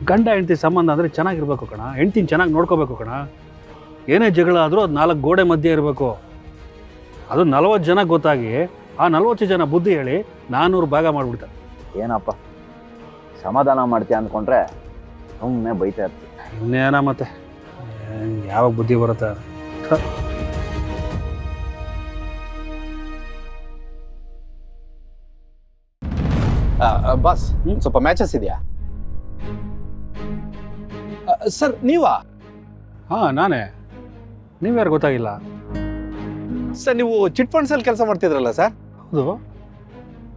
ಗಂಡ ಹೆಂಡತಿ ಸಂಬಂಧ ಅಂದರೆ ಚೆನ್ನಾಗಿರ್ಬೇಕು ಕಣ, ಹೆಂಡ್ತಿನ ಚೆನ್ನಾಗಿ ನೋಡ್ಕೋಬೇಕು ಕಣ. ಏನೇ ಜಗಳ ಆದರೂ ಅದು 4 ಗೋಡೆ ಮಧ್ಯೆ ಇರಬೇಕು. ಅದು 40 ಜನ ಗೊತ್ತಾಗಿ ಆ 40 ಜನ ಬುದ್ಧಿ ಹೇಳಿ 400 ಭಾಗ ಮಾಡಿಬಿಡ್ತಾರೆ. ಏನಪ್ಪ ಸಮಾಧಾನ ಮಾಡ್ತೀಯ ಅಂದ್ಕೊಂಡ್ರೆ ಸುಮ್ಮನೆ ಬೈತಾ ಇರ್ತೀವಿ. ಇನ್ನೇನ ಮತ್ತೆ ಯಾವಾಗ ಬುದ್ಧಿ ಬರುತ್ತೆ? ಬಾಸ್ ಸ್ವಲ್ಪ ಮ್ಯಾಚಸ್ ಇದೆಯಾ ಸರ್? ನೀವಾ? ಹಾಂ ನಾನೇ. ನೀವ್ಯಾರು ಗೊತ್ತಾಗಿಲ್ಲ? ಸರ್ ನೀವು ಚಿಟ್ ಫಂಡ್ಸ್ ಅಲ್ಲಿ ಕೆಲಸ ಮಾಡ್ತಿದ್ರಲ್ಲ ಸರ್? ಹೌದು.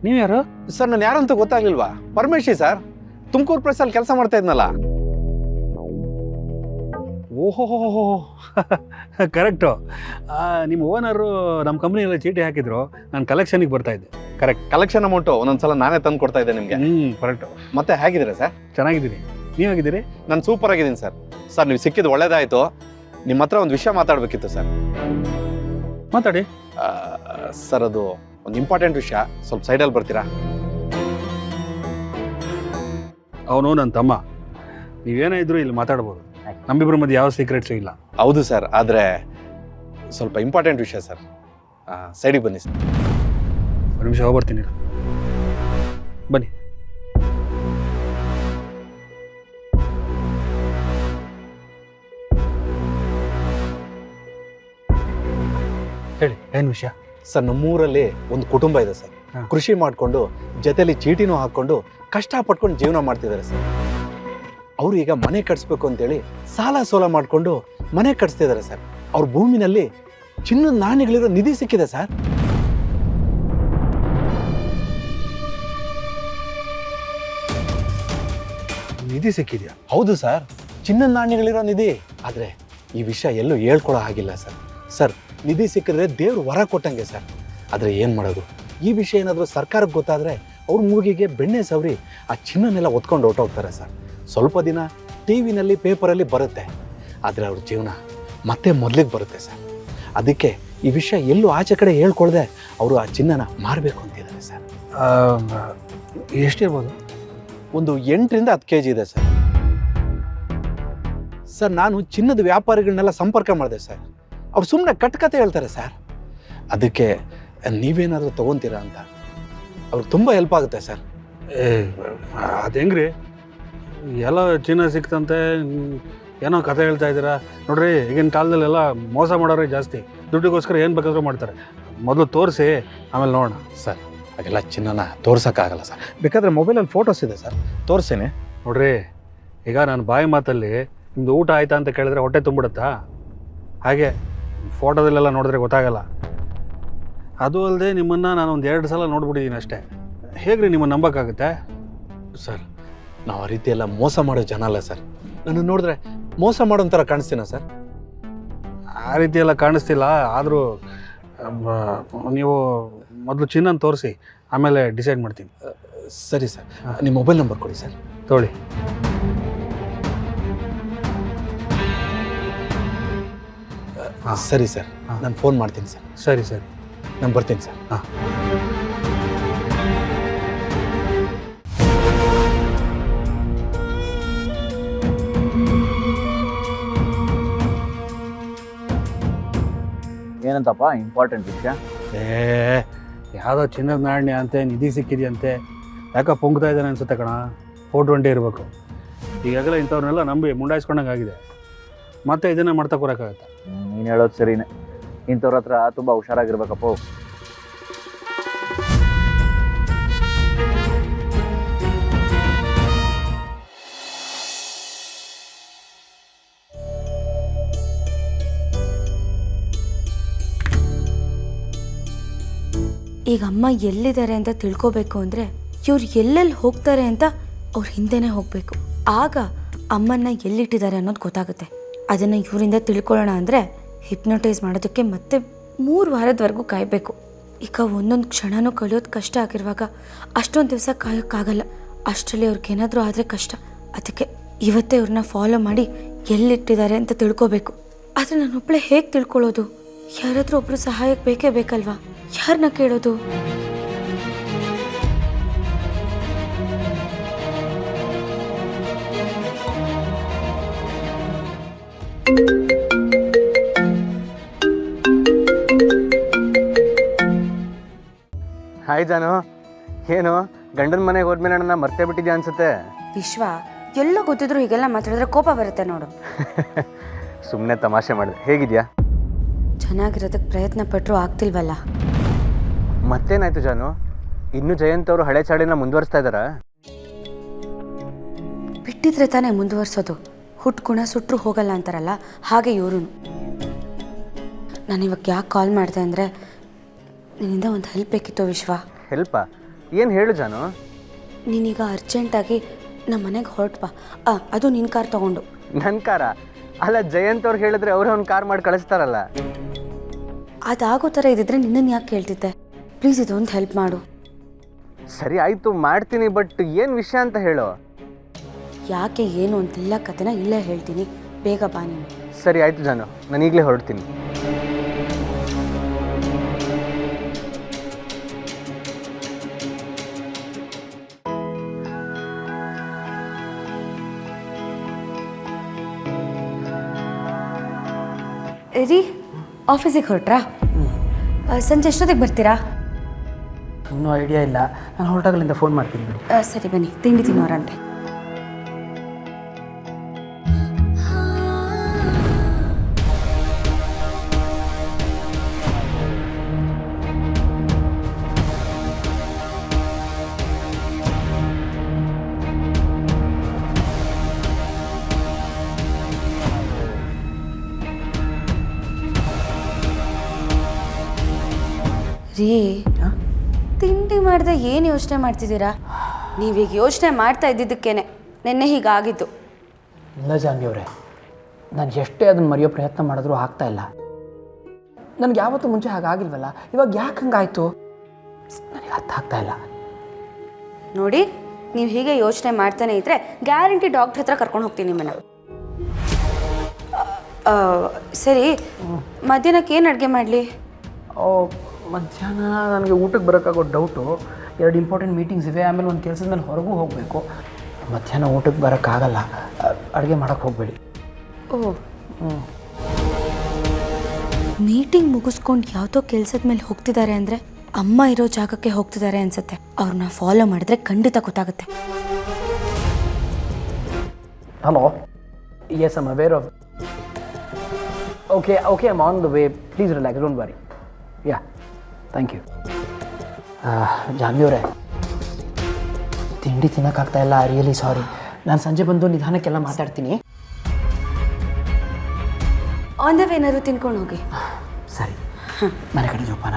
ನೀವ್ಯಾರು? ಸರ್ ನಾನು ಯಾರಂತ ಗೊತ್ತಾಗ್ಲಿಲ್ವಾ? ಪರಮೇಶಿ ಸರ್, ತುಮಕೂರು ಪ್ರೆಸ್ ಅಲ್ಲಿ ಕೆಲಸ ಮಾಡ್ತಾ ಇದ್ನಲ್ಲ. ಓಹೋ ಕರೆಕ್ಟು. ನಿಮ್ಮ ಓನರು ನಮ್ಮ ಕಂಪ್ನಿಯಲ್ಲಿ ಚೀಟಿ ಹಾಕಿದ್ರು, ನಾನು ಕಲೆಕ್ಷನಿಗೆ ಬರ್ತಾ ಇದ್ದೆ. ಕರೆಕ್ಟ್. ಕಲೆಕ್ಷನ್ ಅಮೌಂಟು ಒಂದೊಂದ್ಸಲ ನಾನೇ ತಂದು ಕೊಡ್ತಾ ಇದ್ದೆ ನಿಮಗೆ. ಕರೆಕ್ಟು. ಮತ್ತೆ ಹೇಗಿದ್ದೀರಾ ಸರ್? ಚೆನ್ನಾಗಿದ್ದೀನಿ. ನೀವು ಹೇಗಿದ್ದೀರಿ? ನಾನು ಸೂಪರ್ ಆಗಿದ್ದೀನಿ ಸರ್. ಸರ್ ನೀವು ಸಿಕ್ಕಿದ್ದು ಒಳ್ಳೇದಾಯ್ತು. ನಿಮ್ಮ ಹತ್ರ ಒಂದು ವಿಷಯ ಮಾತಾಡಬೇಕಿತ್ತು ಸರ್. ಮಾತಾಡಿ. ಸರ್ ಅದು ಒಂದು ಇಂಪಾರ್ಟೆಂಟ್ ವಿಷಯ, ಸ್ವಲ್ಪ ಸೈಡಲ್ಲಿ ಬರ್ತೀರಾ? ಅವನು ನನ್ನ ತಮ್ಮ. ನೀವೇನೇ ಇದ್ರು ಇಲ್ಲಿ ಮಾತಾಡ್ಬೋದು. ನಮ್ಮಿಬ್ಬರ ಮಧ್ಯೆ ಯಾವ ಸೀಕ್ರೆಟ್ಸು ಇಲ್ಲ. ಹೌದು ಸರ್, ಆದರೆ ಸ್ವಲ್ಪ ಇಂಪಾರ್ಟೆಂಟ್ ವಿಷಯ ಸರ್. ಸೈಡಿಗೆ ಬನ್ನಿ ಸರ್. ಒಂದು ನಿಮಿಷ ಹೋಗ್ಬರ್ತೀನಿ, ಬನ್ನಿ. ಹೇಳಿ, ಏನು ವಿಷಯ? ಸರ್ ನಮ್ಮೂರಲ್ಲಿ ಒಂದು ಕುಟುಂಬ ಇದೆ ಸರ್. ಕೃಷಿ ಮಾಡಿಕೊಂಡು ಜೊತೆಲಿ ಚೀಟಿನೂ ಹಾಕ್ಕೊಂಡು ಕಷ್ಟಪಟ್ಕೊಂಡು ಜೀವನ ಮಾಡ್ತಿದ್ದಾರೆ ಸರ್. ಅವರು ಈಗ ಮನೆ ಕಟ್ಸ್ಬೇಕು ಅಂತೇಳಿ ಸಾಲ ಸೋಲ ಮಾಡಿಕೊಂಡು ಮನೆ ಕಟ್ಸ್ತಿದ್ದಾರೆ ಸರ್. ಅವ್ರ ಭೂಮಿನಲ್ಲಿ ಚಿನ್ನದ ನಾಣ್ಯಗಳಿರೋ ನಿಧಿ ಸಿಕ್ಕಿದೆ ಸರ್. ನಿಧಿ ಸಿಕ್ಕಿದ್ಯಾ? ಹೌದು ಸರ್, ಚಿನ್ನದ ನಾಣ್ಯಗಳಿರೋ ನಿಧಿ. ಆದರೆ ಈ ವಿಷಯ ಎಲ್ಲೂ ಹೇಳ್ಕೊಳ್ಳೋ ಹಾಗಿಲ್ಲ ಸರ್. ಸರ್ ನಿಧಿ ಸಿಕ್ಕಿದ್ರೆ ದೇವ್ರು ವರ ಕೊಟ್ಟಂಗೆ ಸರ್. ಆದರೆ ಏನು ಮಾಡೋದು? ಈ ವಿಷಯ ಏನಾದರೂ ಸರ್ಕಾರಕ್ಕೆ ಗೊತ್ತಾದರೆ ಅವ್ರ ಮೂಗಿಗೆ ಬೆಣ್ಣೆ ಸವರಿ ಆ ಚಿನ್ನನೆಲ್ಲ ಹೊತ್ಕೊಂಡು ಹೊರಟೋಗ್ತಾರೆ ಸರ್. ಸ್ವಲ್ಪ ದಿನ ಟಿ ವಿನಲ್ಲಿ ಪೇಪರಲ್ಲಿ ಬರುತ್ತೆ, ಆದರೆ ಅವ್ರ ಜೀವನ ಮತ್ತೆ ಮೊದಲಿಗೆ ಬರುತ್ತೆ ಸರ್. ಅದಕ್ಕೆ ಈ ವಿಷಯ ಎಲ್ಲೂ ಆಚೆ ಕಡೆ ಹೇಳ್ಕೊಳ್ದೆ ಅವರು ಆ ಚಿನ್ನನ ಮಾರಬೇಕು ಅಂತಿದ್ದಾರೆ ಸರ್. ಎಷ್ಟಿರ್ಬೋದು? ಒಂದು 8ರಿಂದ 10 kg ಇದೆ ಸರ್. ಸರ್ ನಾನು ಚಿನ್ನದ ವ್ಯಾಪಾರಿಗಳನ್ನೆಲ್ಲ ಸಂಪರ್ಕ ಮಾಡಿದೆ ಸರ್. ಅವ್ರು ಸುಮ್ಮನೆ ಕಟ್ಕತೆ ಹೇಳ್ತಾರೆ ಸರ್. ಅದಕ್ಕೆ ನೀವೇನಾದರೂ ತೊಗೊತೀರಾ ಅಂತ. ಅವ್ರಿಗೆ ತುಂಬ ಹೆಲ್ಪ್ ಆಗುತ್ತೆ ಸರ್. ಅದು ಹೆಂಗ್ರಿ? ಎಲ್ಲ ಚಿನ್ನ ಸಿಕ್ತಂತೆ ಏನೋ ಕತೆ ಹೇಳ್ತಾ ಇದ್ದೀರಾ? ನೋಡ್ರಿ, ಈಗಿನ ಕಾಲದಲ್ಲೆಲ್ಲ ಮೋಸ ಮಾಡೋರೇ ಜಾಸ್ತಿ. ದುಡ್ಡಿಗೋಸ್ಕರ ಏನು ಬೇಕಾದರೂ ಮಾಡ್ತಾರೆ. ಮೊದಲು ತೋರಿಸಿ ಆಮೇಲೆ ನೋಡೋಣ. ಸರ್ ಹಾಗೆಲ್ಲ ಚಿನ್ನನ ತೋರ್ಸೋಕ್ಕಾಗಲ್ಲ ಸರ್. ಬೇಕಾದರೆ ಮೊಬೈಲಲ್ಲಿ ಫೋಟೋಸ್ ಇದೆ ಸರ್, ತೋರಿಸ್ತೀನಿ. ನೋಡ್ರಿ, ಈಗ ನಾನು ಬಾಯಿ ಮಾತಲ್ಲಿ ನಿಮ್ಮದು ಊಟ ಆಯ್ತಾ ಅಂತ ಕೇಳಿದ್ರೆ ಹೊಟ್ಟೆ ತುಂಬಿಡುತ್ತಾ? ಹಾಗೆ ಫೋಟೋದಲ್ಲೆಲ್ಲ ನೋಡಿದ್ರೆ ಗೊತ್ತಾಗಲ್ಲ. ಅದು ಅಲ್ಲದೆ ನಿಮ್ಮನ್ನು ನಾನು ಒಂದು 2 ಸಲ ನೋಡ್ಬಿಟ್ಟಿದ್ದೀನಿ ಅಷ್ಟೇ. ಹೇಗ್ರಿ ನಿಮ್ಮನ್ನು ನಂಬೋಕ್ಕಾಗುತ್ತೆ? ಸರ್ ನಾವು ಆ ರೀತಿ ಎಲ್ಲ ಮೋಸ ಮಾಡೋ ಜನ ಅಲ್ಲ ಸರ್. ನನ್ನ ನೋಡಿದ್ರೆ ಮೋಸ ಮಾಡೋ ಥರ ಕಾಣಿಸ್ತೀನ ಸರ್? ಆ ರೀತಿ ಎಲ್ಲ ಕಾಣಿಸ್ತಿಲ್ಲ. ಆದರೂ ನೀವು ಮೊದಲು ಚಿನ್ನನ ತೋರಿಸಿ, ಆಮೇಲೆ ಡಿಸೈಡ್ ಮಾಡ್ತೀನಿ. ಸರಿ ಸರ್, ನಿಮ್ಮ ಮೊಬೈಲ್ ನಂಬರ್ ಕೊಡಿ ಸರ್. ತೊಗೊಳ್ಳಿ. ಸರಿ ಸರ್, ನಾನು ಫೋನ್ ಮಾಡ್ತೀನಿ ಸರ್. ಸರಿ ಸರಿ, ನಾನು ಬರ್ತೀನಿ ಸರ್. ಹಾಂ. ಏನಂತಪ್ಪ ಇಂಪಾರ್ಟೆಂಟ್ ವಿಷಯ? ಯಾವುದೋ ಚಿನ್ನದ ನಾಣ್ಯ ಅಂತೆ, ನಿಧಿ ಸಿಕ್ಕಿದೆಯಂತೆ. ಯಾಕೆ ಪೊಂಗ್ತಾ ಇದ್ದಾನೆ ಅನ್ಸುತ್ತೆ ಕಣ. 420 ಇರಬೇಕು. ಈಗಾಗಲೇ ಇಂಥವ್ರನ್ನೆಲ್ಲ ನಂಬಿ ಮುಂಡಾಯಿಸ್ಕೊಂಡಂಗೆ ಆಗಿದೆ. ಮತ್ತೆ ಇದನ್ನೇ ಮಾಡ್ತಾ ಕೂರಕ್ಕಾಗತ್ತೆ? ನೀನು ಹೇಳೋದು ಸರಿನೇ. ಇಂಥವ್ರ ಹತ್ರ ತುಂಬ ಹುಷಾರಾಗಿರ್ಬೇಕಪ್ಪ. ಈಗ ಅಮ್ಮ ಎಲ್ಲಿದ್ದಾರೆ ಅಂತ ತಿಳ್ಕೊಬೇಕು ಅಂದರೆ ಇವ್ರು ಎಲ್ಲೆಲ್ಲಿ ಹೋಗ್ತಾರೆ ಅಂತ ಅವ್ರ ಹಿಂದೆನೇ ಹೋಗಬೇಕು. ಆಗ ಅಮ್ಮನ್ನ ಎಲ್ಲಿಟ್ಟಿದ್ದಾರೆ ಅನ್ನೋದು ಗೊತ್ತಾಗುತ್ತೆ. ಅದನ್ನು ಇವರಿಂದ ತಿಳ್ಕೊಳ್ಳೋಣ ಅಂದರೆ ಹಿಪ್ನೋಟೈಸ್ ಮಾಡೋದಕ್ಕೆ ಮತ್ತೆ 3 ವಾರದವರೆಗೂ ಕಾಯಬೇಕು. ಈಗ ಒಂದೊಂದು ಕ್ಷಣನೂ ಕಳೆಯೋದು ಕಷ್ಟ ಆಗಿರುವಾಗ ಅಷ್ಟೊಂದು ದಿವಸ ಕಾಯೋಕ್ಕಾಗಲ್ಲ. ಅಷ್ಟರಲ್ಲಿ ಅವ್ರಿಗೇನಾದರೂ ಆದರೆ ಕಷ್ಟ. ಅದಕ್ಕೆ ಇವತ್ತೇ ಇವ್ರನ್ನ ಫಾಲೋ ಮಾಡಿ ಎಲ್ಲಿಟ್ಟಿದ್ದಾರೆ ಅಂತ ತಿಳ್ಕೊಬೇಕು. ಆದರೆ ನಾನೊಬ್ಬಳೆ ಹೇಗೆ ತಿಳ್ಕೊಳ್ಳೋದು? ಯಾರಾದರೂ ಒಬ್ಬರು ಸಹಾಯಕ್ಕೆ ಬೇಕೇ ಬೇಕಲ್ವಾ? ಯಾರನ್ನ ಕೇಳೋದು? ಹಾಯ್ ಜಾನು, ಏನು ಗಂಡನ ಮನೆಗೆ ಹೋದ್ಮೇಲೆ ನನ್ನ ಮರ್ತೇ ಬಿಟ್ಟಿದ್ಯಾ ಅನ್ಸುತ್ತೆ. ವಿಶ್ವ ಎಲ್ಲ ಗೊತ್ತಿದ್ರು ಹೀಗೆಲ್ಲ ಮಾತಾಡಿದ್ರೆ ಕೋಪ ಬರುತ್ತೆ ನೋಡು. ಸುಮ್ಮನೆ ತಮಾಷೆ ಮಾಡಿದೆ. ಹೇಗಿದ್ಯಾ? ಚೆನ್ನಾಗಿರೋದಕ್ಕೆ ಪ್ರಯತ್ನ ಪಟ್ಟರು ಆಗ್ತಿಲ್ವಲ್ಲ. ಮತ್ತೇನಾಯ್ತು ಜಾನು? ಇನ್ನೂ ಜಯಂತ್ ಅವರು ಹಳೆ ಚಾಳಿನ ಮುಂದುವರಿಸ್ತಾ ಇದ್ದಾರಾ? ಬಿಟ್ಟಿದ್ರೆ ತಾನೇ ಮುಂದುವರ್ಸೋದು. ಹುಟ್ಗುಣ ಸುಟ್ಟರು ಹೋಗಲ್ಲ ಅಂತಾರಲ್ಲ, ಹಾಗೆ ಇವರು. ನಾನು ಇವಾಗ ಯಾಕೆ ಕಾಲ್ ಮಾಡಿದೆ ಅಂದರೆ ನಿನ್ನಿಂದ ಒಂದು ಹೆಲ್ಪ್ ಬೇಕಿತ್ತು ವಿಶ್ವ. ಹೆಲ್ಪಾ? ಏನು ಹೇಳು ಜಾನು. ನೀನೀಗ ಅರ್ಜೆಂಟಾಗಿ ನಮ್ಮ ಮನೆಗೆ ಹೊರಟು ಬಾ. ಅದು ನಿನ್ನ ಕಾರ್ ತೊಗೊಂಡು. ನನ್ನ ಕಾರ? ಅಲ್ಲ, ಜಯಂತ್ ಅವ್ರು ಹೇಳಿದ್ರೆ ಅವ್ರು ಒಂದು ಕಾರ್ ಮಾಡಿ ಕಳಿಸ್ತಾರಲ್ಲ. ಅದಾಗೋ ಥರ ಇದ್ದಿದ್ರೆ ನಿನ್ನನ್ನು ಯಾಕೆ ಕೇಳ್ತಿದ್ದೆ? ಪ್ಲೀಸ್ ಇದೊಂದು ಹೆಲ್ಪ್ ಮಾಡು. ಸರಿ ಆಯಿತು, ಮಾಡ್ತೀನಿ. ಬಟ್ ಏನು ವಿಷಯ ಅಂತ ಹೇಳು. ಯಾಕೆ ಏನು ಅಂತೆಲ್ಲ ಕಥೆನ ಇಲ್ಲೇ ಹೇಳ್ತೀನಿ, ಬೇಗ ಬಾ ನೀನು. ಸರಿ ಆಯಿತು ಜಾನು, ನಾನು ಈಗಲೇ ಹೊರಡ್ತೀನಿ. ರೀ, ಆಫೀಸಿಗೆ ಹೊರಟ್ರಾ? ಸಂಜೆ ಎಷ್ಟೊತ್ತಿಗೆ ಬರ್ತೀರಾ? ಇನ್ನೂ ಐಡಿಯಾ ಇಲ್ಲ. ನಾನು ಹೊರಟಾಗಲಿಂದ ಫೋನ್ ಮಾಡ್ತೀನಿ ಬಿಡಿ. ಸರಿ ಬನ್ನಿ, ತಿಂಡಿ ತಿನ್ನೋರಂತೆ. ರೀ, ತಿಂಡಿ ಮಾಡಿದೆ ಏನು ಯೋಚನೆ ಮಾಡ್ತಿದ್ದೀರಾ? ನೀವೀಗ ಯೋಚನೆ ಮಾಡ್ತಾ ಇದ್ದಿದ್ದಕ್ಕೇನೆ ನೆನ್ನೆ ಹೀಗಾಗಿದ್ದು. ಇಲ್ಲ ಜಾನ್ವಿ ಅವರೇ, ನಾನು ಎಷ್ಟೇ ಅದನ್ನು ಮರೆಯೋ ಪ್ರಯತ್ನ ಮಾಡಿದ್ರೂ ಆಗ್ತಾ ಇಲ್ಲ. ನನಗೆ ಯಾವತ್ತೂ ಮುಂಚೆ ಹಾಗಾಗಿಲ್ವಲ್ಲ, ಇವಾಗ ಯಾಕೆ ಹಂಗಾಯಿತು ನನಗೆ ಅರ್ಥ ಆಗ್ತಾ ಇಲ್ಲ. ನೋಡಿ, ನೀವು ಹೀಗೆ ಯೋಚನೆ ಮಾಡ್ತಾನೆ ಇದ್ದರೆ ಗ್ಯಾರಂಟಿ ಡಾಕ್ಟ್ರ್ ಹತ್ರ ಕರ್ಕೊಂಡು ಹೋಗ್ತೀನಿ ನಿಮ್ಮನ್ನು. ಸರಿ, ಮಧ್ಯಾಹ್ನಕ್ಕೆ ಏನು ಅಡುಗೆ ಮಾಡಲಿ? ಮಧ್ಯಾಹ್ನ ನನಗೆ ಊಟಕ್ಕೆ ಬರೋಕ್ಕಾಗೋ ಡೌಟು. 2 ಇಂಪಾರ್ಟೆಂಟ್ ಮೀಟಿಂಗ್ಸ್ ಇವೆ, ಆಮೇಲೆ ಒಂದು ಕೆಲಸದ ಮೇಲೆ ಹೊರಗೂ ಹೋಗಬೇಕು. ಮಧ್ಯಾಹ್ನ ಊಟಕ್ಕೆ ಬರೋಕ್ಕಾಗಲ್ಲ, ಅಡುಗೆ ಮಾಡೋಕ್ಕೆ ಹೋಗಬೇಡಿ. ಮೀಟಿಂಗ್ ಮುಗಿಸ್ಕೊಂಡು ಯಾವುದೋ ಕೆಲಸದ ಮೇಲೆ ಹೋಗ್ತಿದ್ದಾರೆ ಅಂದರೆ ಅಮ್ಮ ಇರೋ ಜಾಗಕ್ಕೆ ಹೋಗ್ತಿದ್ದಾರೆ ಅನ್ಸುತ್ತೆ. ಅವ್ರನ್ನ ಫಾಲೋ ಮಾಡಿದ್ರೆ ಖಂಡಿತ ಗೊತ್ತಾಗುತ್ತೆ. Hello, yes I am aware of. Okay I am on the way. Please relax, don't worry. Yeah, thank you. Janvi ಅವರೇ, ತಿಂಡಿ ತಿನ್ನೋಕ್ಕಾಗ್ತಾ ಇಲ್ಲ. Really sorry. ನಾನು ಸಂಜೆ ಬಂದು ನಿಧಾನಕ್ಕೆಲ್ಲ ಮಾತಾಡ್ತೀನಿ. ಆನ್ ದ ವೇ ಏನಾದ್ರು ತಿನ್ಕೊಂಡು ಹೋಗಿ. ಸರಿ, ಮನೆ ಕಡೆ ಜೋಪಾನ.